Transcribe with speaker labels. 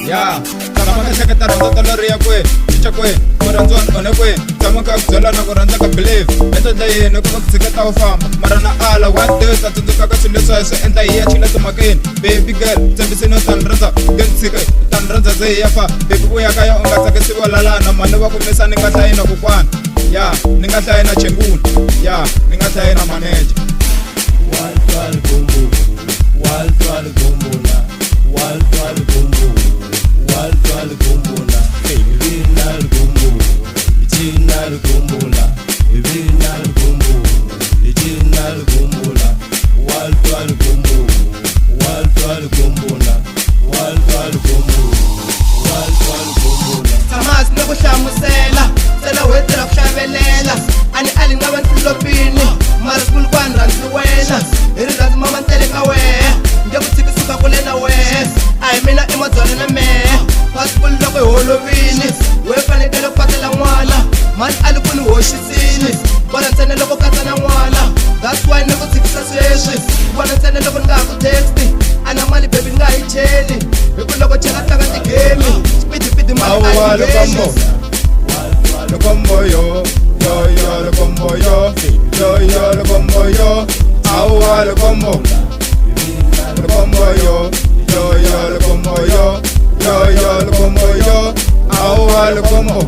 Speaker 1: Ya, tama ka seketa randa tolari ya kwe, chicha kwe, moranzwan one kwe, tama ka kuzola na kuranda ka believe. Ento daye no kuma kusiketa ufama, marana ala one day sa tutuka ka sile so ese enta iya chila tumakin. Baby girl, tembisi no tanranza, gensike, tanranza ze yafa. Baby kuya kaya unga take siwa lala na manewa kumesa ninga tayi na kukwan. Ya, ninga tayi na chenguni, ya, ninga tayi na manager.
Speaker 2: Wal gumbu, wal gumbu na, wal gumbu. Wal gumbula, vinal gumbu, jinal gumbula, vinal gumbu, jinal gumbula, wal gumbu, wal gumbula, wal gumbu, wal gumbula.
Speaker 3: Tamas no kushamusela, sela wetela kushabelela, ani alinga bantilopini, marasbul kwanra ntiwena, irilat mama nteleka we, ngekutsikisuka kulena we, ay mina imadzwana na me. Passport loko holovini we fanekele ku patela n'wana mani ali ku ni hoxisini vona ntsena loko katsa na n'wana that's why ni ku tshikisa sweswi vona ntsena loko ni nga ha ku texti a na mali baby ni nga yi cheli hi ku loko chela tlanga tigame spidipidi mali a yi
Speaker 1: Lokombo yo, yo yo lokombo yo, yo yo lokombo yo, awa lokombo, lokombo yo, yo yo lokombo yo. Yo yo lokombo yo, awa lokombo.